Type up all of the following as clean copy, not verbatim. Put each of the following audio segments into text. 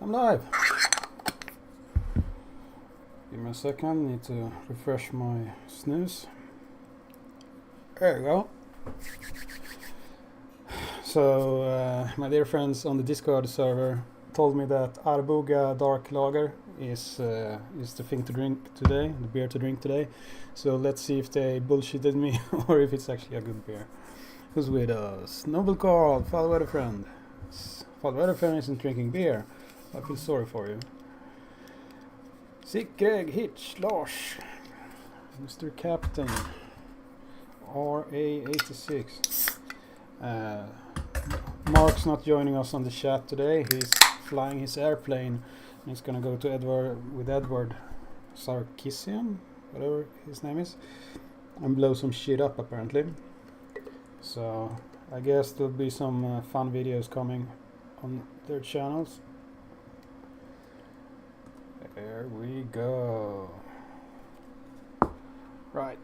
I'm live. Give me a second, need to refresh my snooze. There we go. So, my dear friends on the Discord server told me that Arboga Dark Lager is the thing to drink today, the beer to drink today. So let's see if they bullshitted me or if it's actually a good beer. Who's with us? Noble Carl, Fall Weather Friend. Fall Weather Friend isn't drinking beer. I feel sorry for you. Sick Greg, Hitch, Lars, Mr. Captain, RA86. Mark's not joining us on the chat today. He's flying his airplane. He's gonna go to Edward Sarkisian, whatever his name is, and blow some shit up apparently. So I guess there'll be some fun videos coming on their channels. There we go. Right.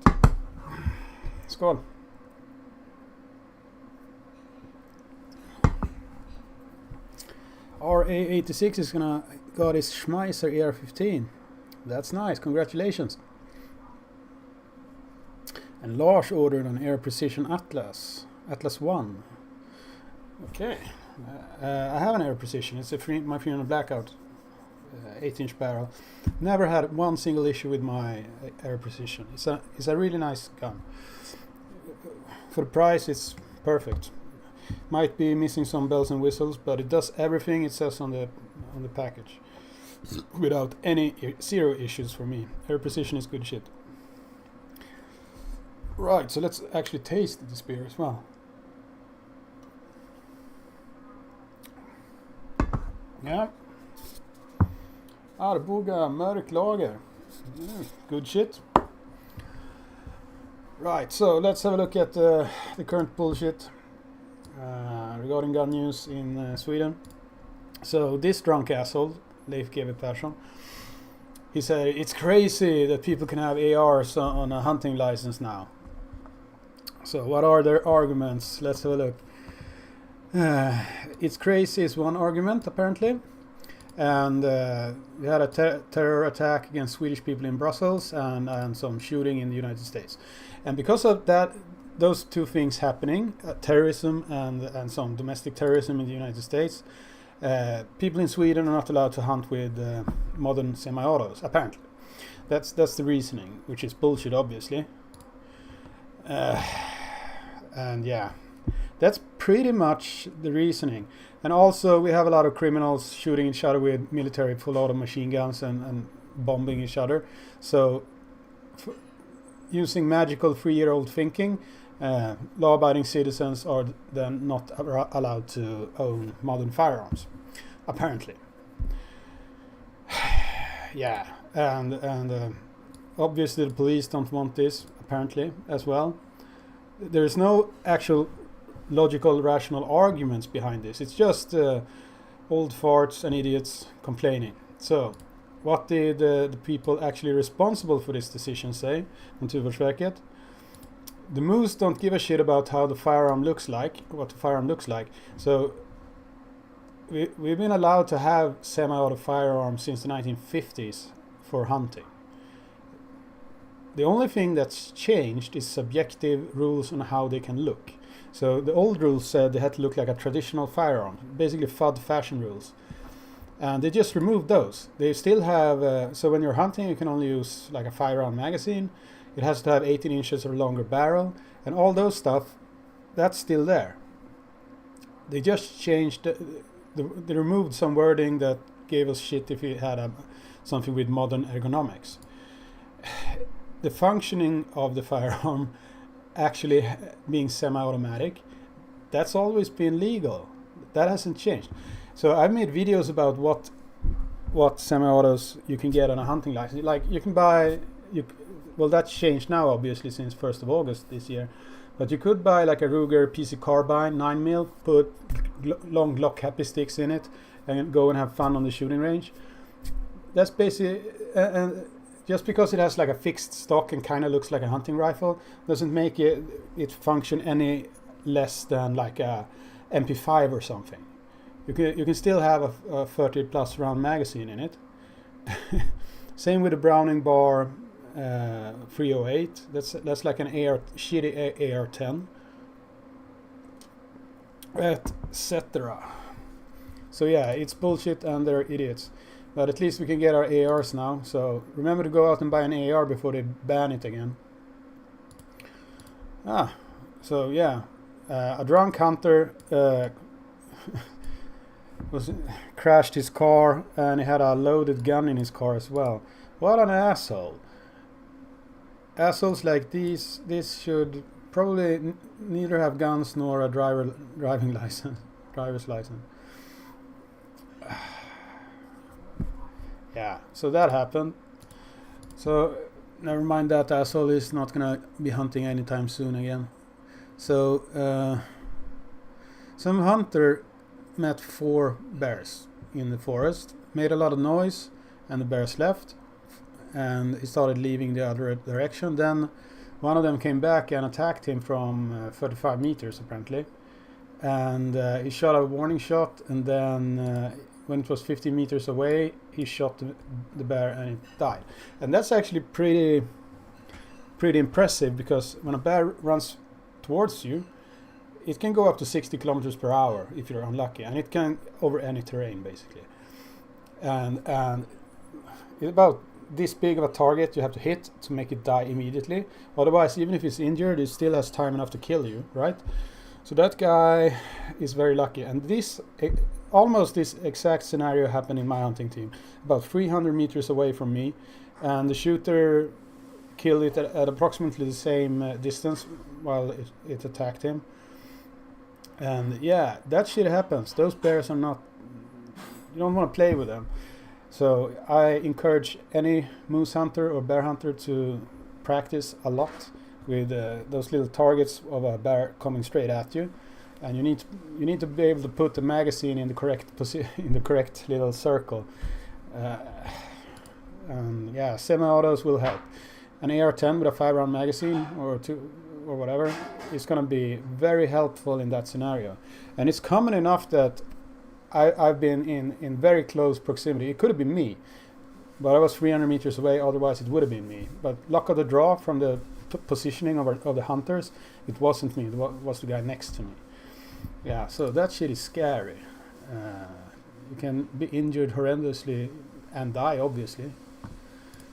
Skål. RA86 is gonna got his Schmeisser AR-15. That's nice. Congratulations. And Lars ordered an Air Precision Atlas 1. Okay. I have an Air Precision. It's my 300 Blackout 8-inch barrel. Never had one single issue with my Air Precision. It's a really nice gun. For the price, it's perfect. Might be missing some bells and whistles, but it does everything it says on the package without zero issues for me. Air Precision is good shit. Right, so let's actually taste this beer as well. Yeah. Arboga Mörk Lager. Yeah, good shit. Right, so let's have a look at the current bullshit regarding gun news in Sweden. So this drunk asshole, Leif GW Persson, he said it's crazy that people can have ARs on a hunting license now. So what are their arguments? Let's have a look. It's crazy is one argument apparently. And we had a terror attack against Swedish people in Brussels and some shooting in the United States. And because of that, those two things happening, terrorism and some domestic terrorism in the United States, people in Sweden are not allowed to hunt with modern semi-autos, apparently. That's the reasoning, which is bullshit, obviously. And yeah, that's pretty much the reasoning. And also we have a lot of criminals shooting each other with military full-auto machine guns and bombing each other. So using magical 3-year-old thinking, law-abiding citizens are then not allowed to own modern firearms, apparently. Yeah, and obviously the police don't want this, apparently, as well. There is no actual logical, rational arguments behind this. It's just old farts and idiots complaining. So, what did the people actually responsible for this decision say on Naturvårdsverket? The moose don't give a shit about how the firearm looks like, what the firearm looks like. So, we've been allowed to have semi-auto firearms since the 1950s for hunting. The only thing that's changed is subjective rules on how they can look. So the old rules said they had to look like a traditional firearm, basically FUD fashion rules. And they just removed those. They still have, so when you're hunting you can only use like a 5-round magazine. It has to have 18 inches or longer barrel. And all those stuff, that's still there. They just changed, they removed some wording that gave us shit if we had something with modern ergonomics. The functioning of the firearm actually being semi-automatic, that's always been legal. That hasn't changed. So I've made videos about what semi-autos you can get on a hunting license. Like you can buy, well that's changed now obviously since 1st of August this year, but you could buy like a Ruger PC carbine 9mm, put long Glock happy sticks in it and go and have fun on the shooting range. That's basically, just because it has like a fixed stock and kind of looks like a hunting rifle doesn't make it function any less than like a MP5 or something. You can still have a 30 plus round magazine in it. Same with the Browning Bar 308. That's like an shitty AR-10, etc. So yeah, it's bullshit and they're idiots. But at least we can get our ARs now. So remember to go out and buy an AR before they ban it again. So yeah, a drunk hunter crashed his car, and he had a loaded gun in his car as well. What an asshole! Assholes like these should probably neither have guns nor a driver's license. Yeah, so that happened. So never mind, that asshole is not gonna be hunting anytime soon again. So some hunter met 4 bears in the forest, made a lot of noise, and the bears left, and he started leaving the other direction. Then one of them came back and attacked him from 35 meters apparently, and he shot a warning shot, and then when it was 50 meters away, he shot the bear and it died. And that's actually pretty impressive, because when a bear runs towards you, it can go up to 60 kilometers per hour if you're unlucky, and it can over any terrain basically. And it's about this big of a target you have to hit to make it die immediately. Otherwise, even if it's injured, it still has time enough to kill you, right? So that guy is very lucky. And almost this exact scenario happened in my hunting team, about 300 meters away from me, and the shooter killed it at approximately the same distance while it attacked him. And yeah, that shit happens. Those bears are not, you don't want to play with them. So I encourage any moose hunter or bear hunter to practice a lot with those little targets of a bear coming straight at you, and you need to be able to put the magazine in the correct in the correct little circle. And yeah, semi-autos will help. An AR-10 with a 5-round magazine or 2 or whatever is going to be very helpful in that scenario. And it's common enough that I've been in very close proximity. It could have been me, but I was 300 meters away, otherwise it would have been me. But luck of the draw from the positioning of the hunters, it wasn't me, it was the guy next to me. Yeah, so that shit is scary. You can be injured horrendously and die, obviously.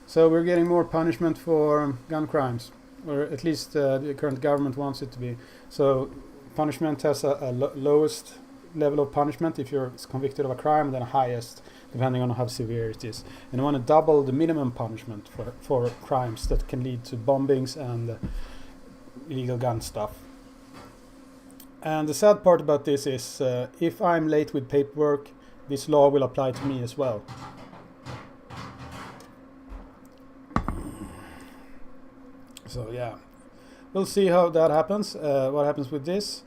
So we're getting more punishment for gun crimes, or at least the current government wants it to be. So punishment has a lowest level of punishment if you're convicted of a crime, then a highest depending on how severe it is. And you want to double the minimum punishment for crimes that can lead to bombings and illegal gun stuff. And the sad part about this is if I'm late with paperwork, this law will apply to me as well. So yeah, we'll see how that happens. What happens with this?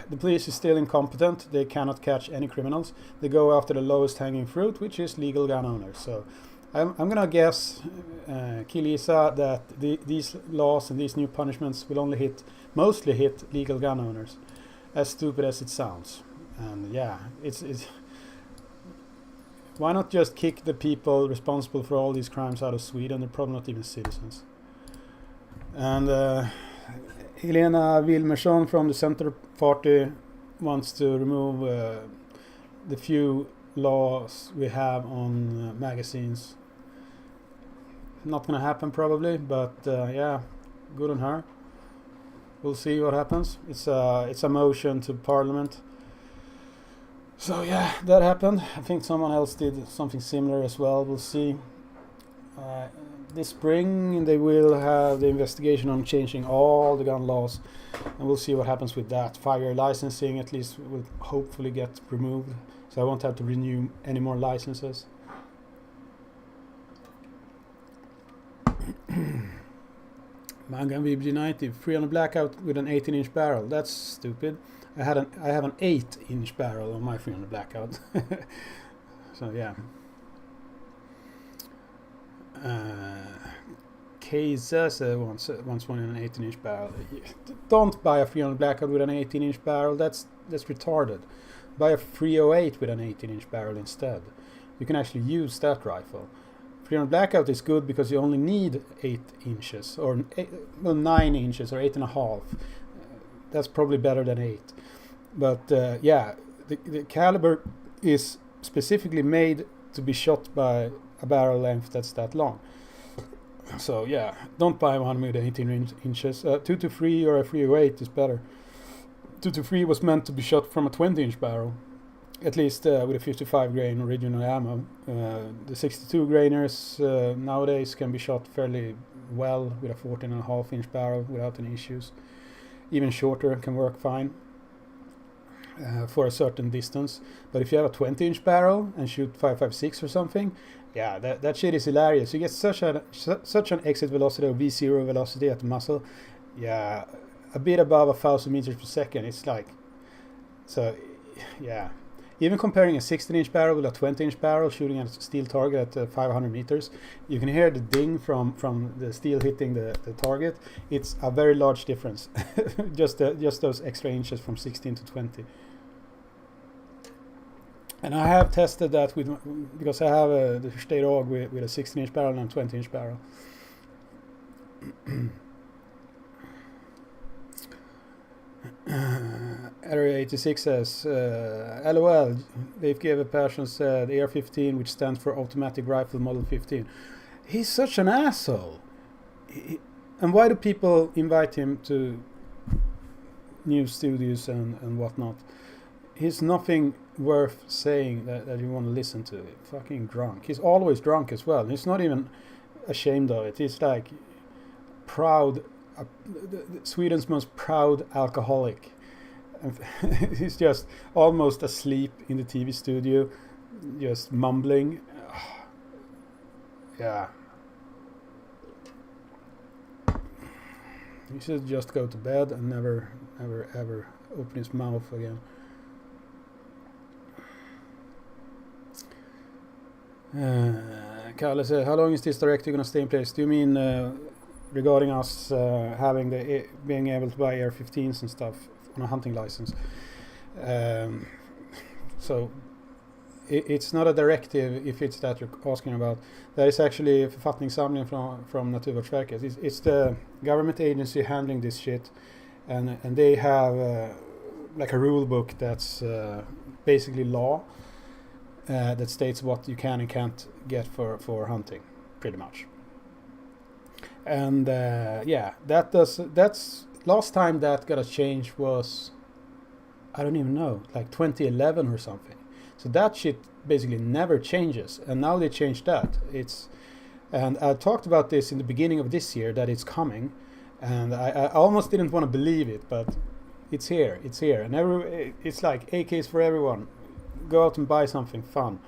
The police is still incompetent. They cannot catch any criminals. They go after the lowest hanging fruit, which is legal gun owners. So I'm gonna guess, Kilisa, that these laws and these new punishments will mostly hit legal gun owners. As stupid as it sounds. And yeah, it's why not just kick the people responsible for all these crimes out of Sweden? They're probably not even citizens. And Helena Wilmersson from the Center Party wants to remove the few laws we have on magazines. Not gonna happen probably, but yeah, good on her. We'll see what happens. It's a motion to Parliament. So yeah, that happened. I think someone else did something similar as well. We'll see. This spring they will have the investigation on changing all the gun laws, and we'll see what happens with that. 5-year licensing at least will hopefully get removed, so I won't have to renew any more licenses. Handgun VBG90 free on a blackout with an 18-inch barrel. That's stupid. I have an 8-inch barrel on my free on the blackout. So yeah. Cases wants one in an 18-inch barrel. Don't buy a free on the blackout with an 18-inch barrel. That's retarded. buy a 308 with an 18-inch barrel instead. You can actually use that rifle. 300 Blackout is good because you only need 8 inches or 9 inches or 8.5. That's probably better than 8. But the caliber is specifically made to be shot by a barrel length that's that long. So yeah, don't buy one with 18 inches. 223 or a 308 is better. 223 was meant to be shot from a 20-inch barrel, at least with a 55 grain original ammo. The 62 grainers nowadays can be shot fairly well with a 14.5-inch barrel without any issues. Even shorter can work fine for a certain distance. But if you have a 20-inch barrel and shoot 5.56 or something, yeah, that shit is hilarious. You get such an exit velocity or V0 velocity at the muzzle. Yeah, a bit above 1,000 meters per second. It's like, so yeah. Even comparing a 16-inch barrel with a 20-inch barrel shooting at a steel target at 500 meters, you can hear the ding from the steel hitting the target. It's a very large difference. just those extra inches from 16 to 20. And I have tested that because I have the Steyr with a 16-inch barrel and a 20-inch barrel. Area 86 says, LOL, Leif GW Persson said AR-15, which stands for Automatic Rifle Model 15. He's such an asshole. And why do people invite him to news studios and whatnot? He's nothing worth saying that you want to listen to. Fucking drunk. He's always drunk as well. He's not even ashamed of it. He's like proud, Sweden's most proud alcoholic. He's just almost asleep in the TV studio, just mumbling. Yeah. He should just go to bed and never, ever open his mouth again. Kalle said, how long is this directive going to stay in place? Do you mean regarding us being able to buy AR-15s and stuff on a hunting license? So it's not a directive if it's that you're asking about. That is actually a författningssamling from Naturvårdsverket. It's the government agency handling this shit, and they have like a rule book that's basically law that states what you can and can't get for hunting, pretty much. And that's last time that got a change was, I don't even know, like 2011 or something. So that shit basically never changes, and now they changed that. And I talked about this in the beginning of this year that it's coming, and I almost didn't want to believe it, but it's here, and it's like AKs for everyone. Go out and buy something fun.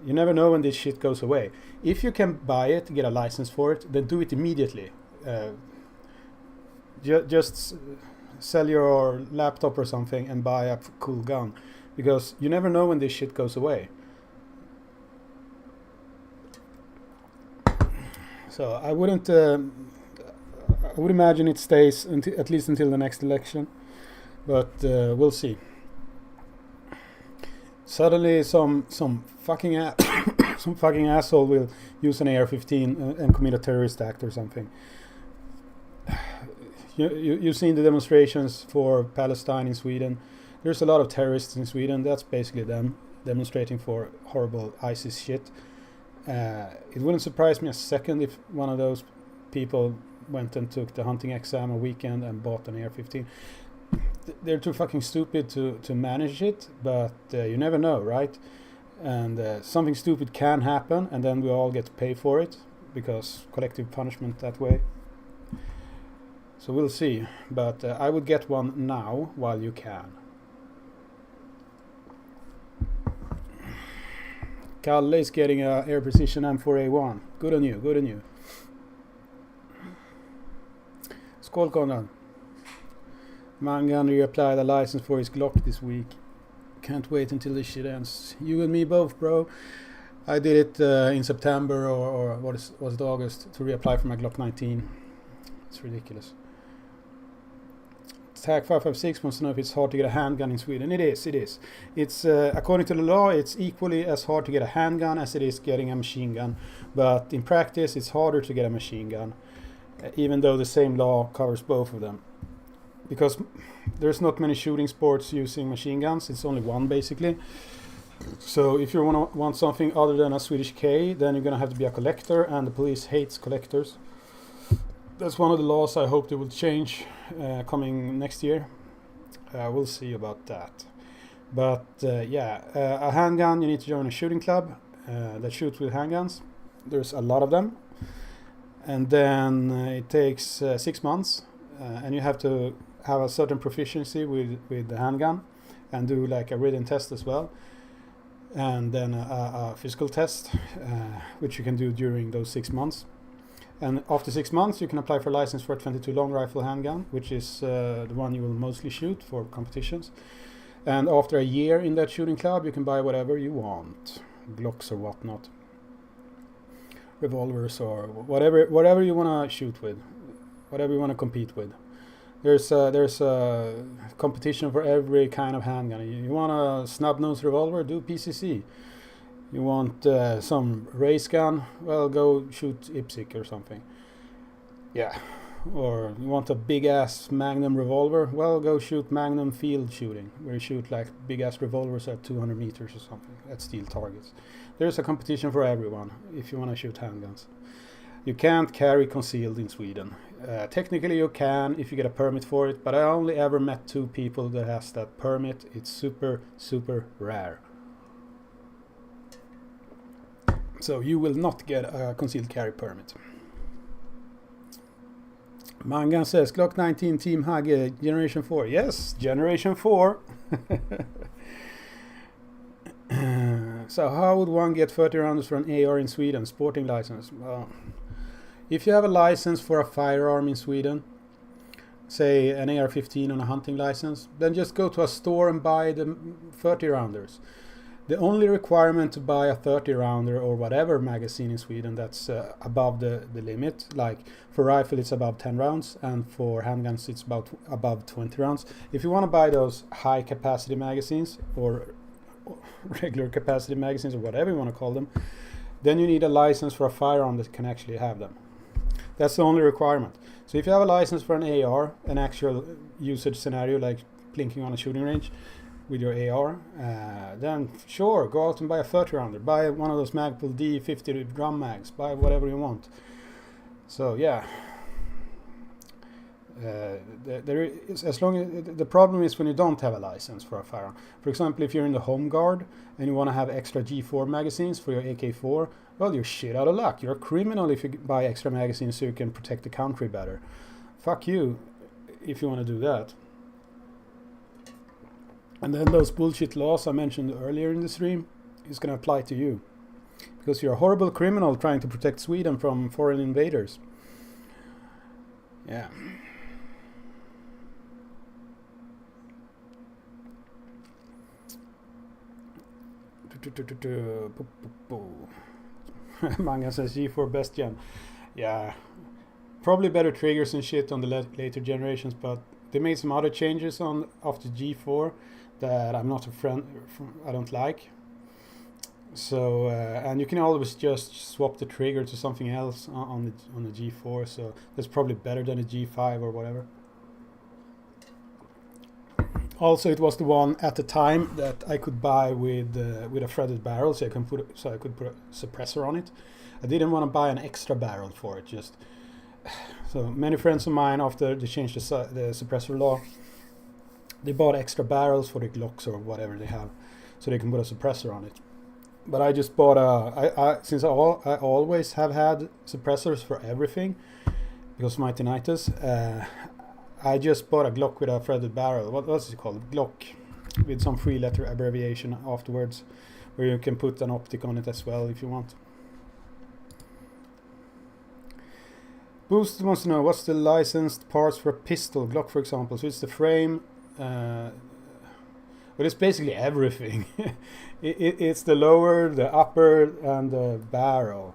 You never know when this shit goes away. If you can buy it, get a license for it, then do it immediately. Just sell your laptop or something and buy a cool gun, because you never know when this shit goes away. So I would imagine it stays at least until the next election, but we'll see. Suddenly some fucking some fucking asshole will use an AR-15 and commit a terrorist act or something. You've seen the demonstrations for Palestine in Sweden. There's a lot of terrorists in Sweden. That's basically them demonstrating for horrible ISIS shit. It wouldn't surprise me a second if one of those people went and took the hunting exam a weekend and bought an AR-15. They're too fucking stupid to manage it, but you never know, right? And something stupid can happen, and then we all get to pay for it, because collective punishment that way. So we'll see, but I would get one now while you can. Kalle is getting a Air Precision M4A1. Good on you. Skål, Konrad. Handgun reapplied a license for his Glock this week. Can't wait until this shit ends. You and me both, bro. I did it in September or was it August to reapply for my Glock 19. It's ridiculous. Tag 556 wants to know if it's hard to get a handgun in Sweden. It is. It's according to the law, it's equally as hard to get a handgun as it is getting a machine gun. But in practice, it's harder to get a machine gun, even though the same law covers both of them. Because there's not many shooting sports using machine guns. It's only one, basically. So if you want something other than a Swedish K, then you're going to have to be a collector, and the police hates collectors. That's one of the laws I hope they will change coming next year. We'll see about that. But a handgun, you need to join a shooting club that shoots with handguns. There's a lot of them. And then it takes 6 months, and you have to have a certain proficiency with the handgun and do like a written test as well. And then a physical test, which you can do during those 6 months. And after 6 months, you can apply for a license for a 22 long rifle handgun, which is the one you will mostly shoot for competitions. And after a year in that shooting club, you can buy whatever you want, Glocks or whatnot, revolvers or whatever you want to shoot with, whatever you want to compete with. There's a competition for every kind of handgun. You want a snub-nosed revolver? Do PCC. You want some race gun? Well, go shoot IPSC or something. Yeah. Or you want a big-ass Magnum revolver? Well, go shoot Magnum field shooting, where you shoot like big-ass revolvers at 200 meters or something at steel targets. There's a competition for everyone if you want to shoot handguns. You can't carry concealed in Sweden. Technically you can if you get a permit for it, but I only ever met 2 people that has that permit. It's super, super rare. So you will not get a concealed carry permit. Mangan says, Glock 19 Team Hage, Generation 4. Yes, Generation 4. So how would one get 30 rounds for an AR in Sweden? Sporting license. Well, if you have a license for a firearm in Sweden, say an AR-15 on a hunting license, then just go to a store and buy the 30 rounders. The only requirement to buy a 30 rounder or whatever magazine in Sweden that's above the limit, like for rifle it's above 10 rounds and for handguns it's above 20 rounds. If you want to buy those high capacity magazines or regular capacity magazines or whatever you want to call them, then you need a license for a firearm that can actually have them. That's the only requirement. So if you have a license for an AR, an actual usage scenario like plinking on a shooting range with your AR, then sure, go out and buy a 30 rounder, buy one of those Magpul D50 drum mags, buy whatever you want. So yeah, there is, as long as the problem is when you don't have a license for a firearm. For example, if you're in the Home Guard and you want to have extra G4 magazines for your AK4, well, you're shit out of luck. You're a criminal if you buy extra magazines so you can protect the country better. Fuck you if you want to do that. And then those bullshit laws I mentioned earlier in the stream is going to apply to you, because you're a horrible criminal trying to protect Sweden from foreign invaders. Yeah. Manga says G4 best gen. Yeah, probably better triggers and shit on the later generations, but they made some other changes on after G4 that I'm not a friend. I don't like. So and you can always just swap the trigger to something else on the G4. So that's probably better than a G5 or whatever. Also, it was the one at the time that I could buy with a threaded barrel, so I could put a suppressor on it. I didn't want to buy an extra barrel for it. Just so many friends of mine, after they changed the suppressor law, they bought extra barrels for the Glocks or whatever they have, so they can put a suppressor on it. But I just bought since I always have had suppressors for everything because of my tinnitus. I just bought a Glock with a threaded barrel. What's it called? Glock, with some 3-letter abbreviation afterwards, where you can put an optic on it as well if you want. Boost wants to know what's the licensed parts for a pistol, Glock for example. So it's the frame, but it's basically everything. It's the lower, the upper, and the barrel.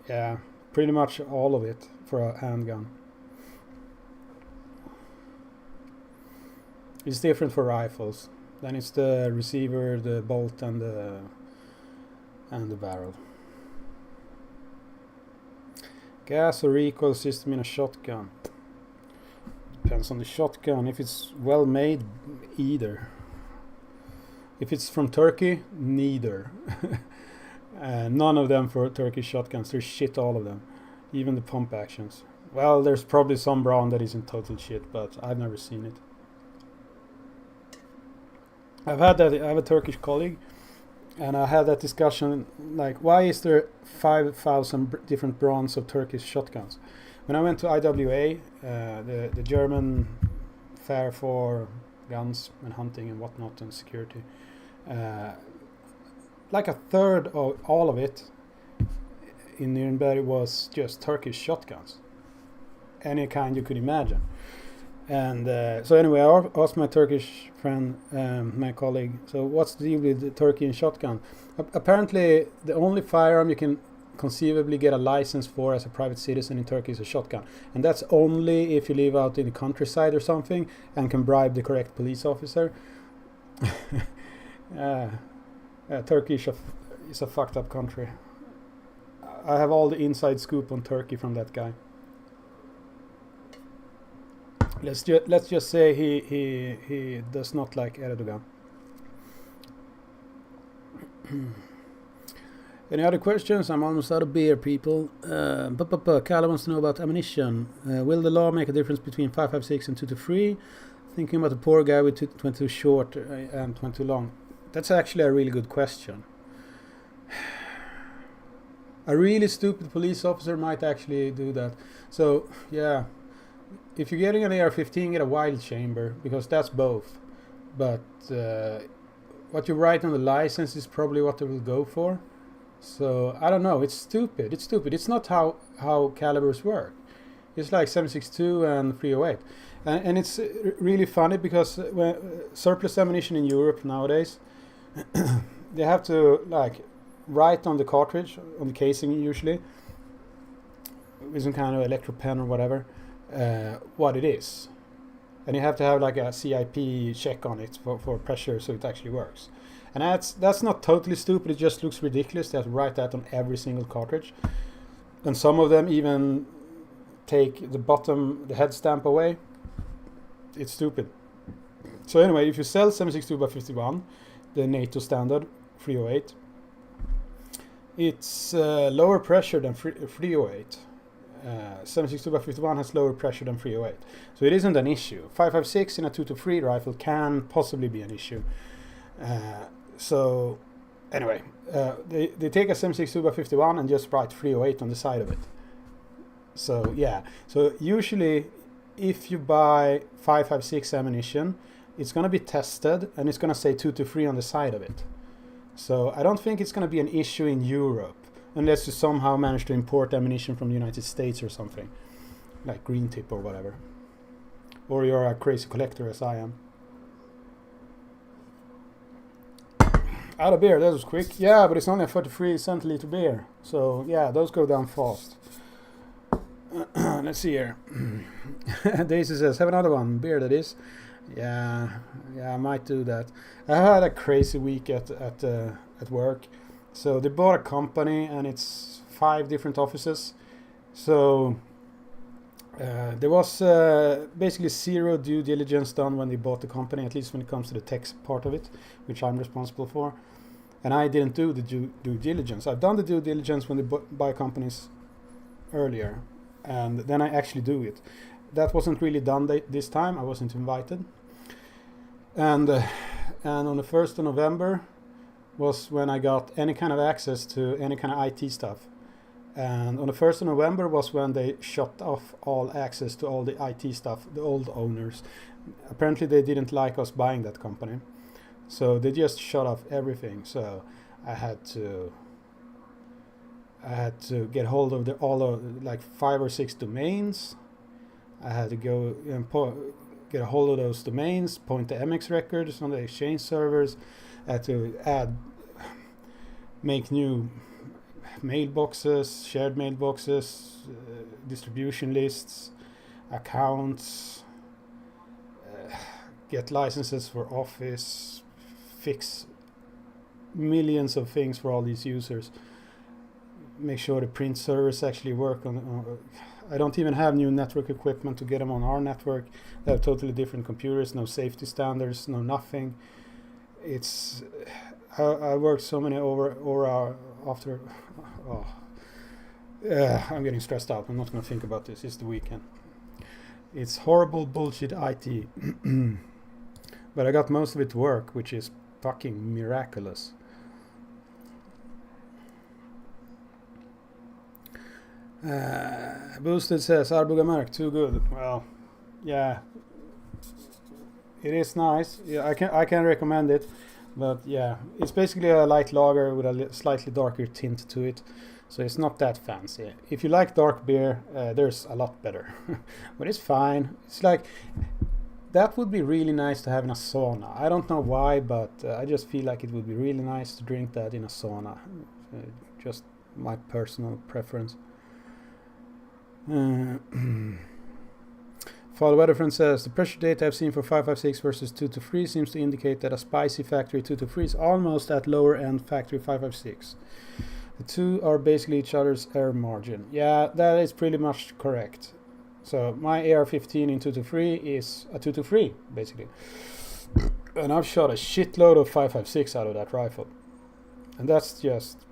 Yeah, pretty much all of it for a handgun. It's different for rifles. Then it's the receiver, the bolt, and the barrel. Gas or recoil system in a shotgun. Depends on the shotgun. If it's well made, either. If it's from Turkey, neither. None of them for Turkish shotguns. They're shit, all of them. Even the pump actions. Well, there's probably some brand that isn't total shit, but I've never seen it. I have a Turkish colleague, and I had that discussion, like, why is there 5,000 different brands of Turkish shotguns? When I went to IWA, the German fair for guns and hunting and whatnot and security, like a third of all of it in Nuremberg was just Turkish shotguns. Any kind you could imagine. And so anyway, I asked my Turkish friend, my colleague, so what's the deal with the Turkey and shotgun? Apparently, the only firearm you can conceivably get a license for as a private citizen in Turkey is a shotgun. And that's only if you live out in the countryside or something and can bribe the correct police officer. Turkey is a fucked up country. I have all the inside scoop on Turkey from that guy. Let's just say he does not like Erdogan. Any other questions? I'm almost out of beer, people. Kalle wants to know about ammunition. Will the law make a difference between 5.56 and 223? Thinking about the poor guy with 22 short and 22 long. That's actually a really good question. A really stupid police officer might actually do that. So, yeah. If you're getting an AR-15, get a wild chamber, because that's both. But what you write on the license is probably what they will go for. So, I don't know. It's stupid. It's not how calibers work. It's like 7.62 and 308. And it's really funny because when surplus ammunition in Europe nowadays, they have to like write on the cartridge, on the casing usually, with some kind of electro pen or whatever, what it is. And you have to have like a CIP check on it for pressure so it actually works. And that's not totally stupid, it just looks ridiculous. They have to write that on every single cartridge. And some of them even take the head stamp away. It's stupid. So anyway, if you sell 7.62x51, the NATO standard 308, it's lower pressure than 308. 7.62x51 has lower pressure than 308, so it isn't an issue. 5.56 in a 223 rifle can possibly be an issue. So anyway, they take a 7.62x51 and just write 308 on the side of it. So yeah, so usually if you buy 5.56 ammunition, it's going to be tested and it's going to say 223 on the side of it. So I don't think it's going to be an issue in Europe, unless you somehow manage to import ammunition from the United States or something, like green tip or whatever. Or you're a crazy collector as I am. Out of beer, that was quick. Yeah, but it's only a 43 centiliter beer. So yeah, those go down fast. Let's see here. Daisy says, have another one. Beer, that is. Yeah, I might do that. I had a crazy week at work. So they bought a company and it's 5 different offices. So there was basically zero due diligence done when they bought the company, at least when it comes to the tech part of it, which I'm responsible for. And I didn't do the due diligence. I've done the due diligence when they buy companies earlier, and then I actually do it. That wasn't really done this time. I wasn't invited. And on the 1st of November was when I got any kind of access to any kind of IT stuff. And on the 1st of November was when they shut off all access to all the IT stuff, the old owners. Apparently they didn't like us buying that company. So they just shut off everything. So I had to get hold of all of like 5 or 6 domains. I had to go and get a hold of those domains, point to MX records on the Exchange servers. I had to make new mailboxes, shared mailboxes, distribution lists, accounts, get licenses for Office, fix millions of things for all these users, make sure the print servers actually work on I don't even have new network equipment to get them on our network. They have totally different computers, no safety standards, no nothing. It's I worked so many over after. Oh, I'm getting stressed out. I'm not going to think about this. It's the weekend. It's horrible bullshit IT. But I got most of it to work, which is fucking miraculous. Boosted says Arboga Mark too good. Well, yeah, it is nice. Yeah, I can recommend it, but yeah, it's basically a light lager with a slightly darker tint to it, so it's not that fancy. If you like dark beer, there's a lot better, but it's fine. It's like that would be really nice to have in a sauna. I don't know why, but I just feel like it would be really nice to drink that in a sauna. Just my personal preference. Fall Weatherfriend says the pressure data I've seen for 556 versus 223 seems to indicate that a spicy factory 223 is almost at lower end factory 556. The two are basically each other's air margin. Yeah, that is pretty much correct. So my AR-15 in 223 is a 223 basically, and I've shot a shitload of 556 out of that rifle, and that's just.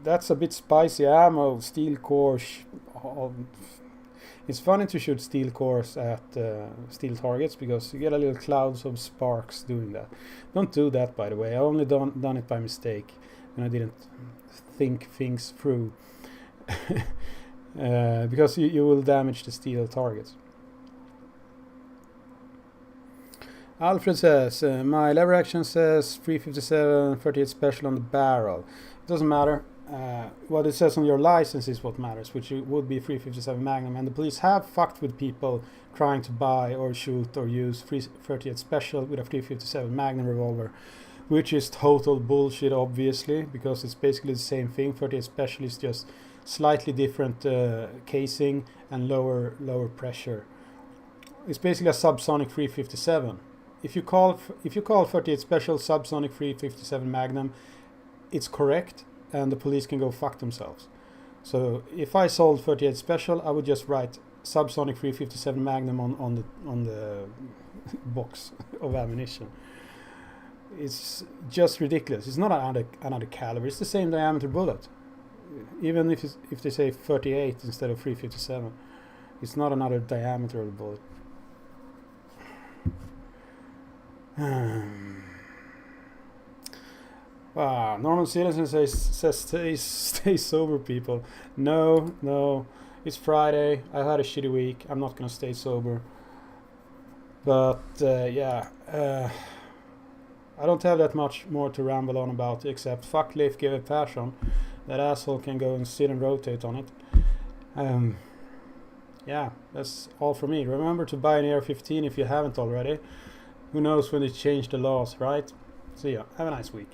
That's a bit spicy ammo, steel core. It's funny to shoot steel cores at steel targets because you get a little clouds of sparks doing that. Don't do that, by the way. I only done it by mistake and I didn't think things through. Because you will damage the steel targets. Alfred says, my lever action says 357 38 special on the barrel. It doesn't matter. What it says on your license is what matters, which would be 357 Magnum. And the police have fucked with people trying to buy or shoot or use 38 special with a 357 Magnum revolver, which is total bullshit, obviously, because it's basically the same thing. 38 special is just slightly different casing and lower pressure. It's basically a subsonic 357. If you call 38 special subsonic 357 Magnum, it's correct, and the police can go fuck themselves. So if I sold 38 special, I would just write subsonic 357 Magnum on the box of ammunition. It's just ridiculous. It's not another caliber. It's the same diameter bullet. Even if they say 38 instead of 357, it's not another diameter of the bullet. Normal citizen says stay sober, people. No, it's Friday. I've had a shitty week. I'm not gonna stay sober. But yeah, I don't have that much more to ramble on about except fuck Leif GW Persson. That asshole can go and sit and rotate on it. Yeah, that's all for me. Remember to buy an AR-15 if you haven't already. Who knows when they change the laws, right? See ya. Have a nice week.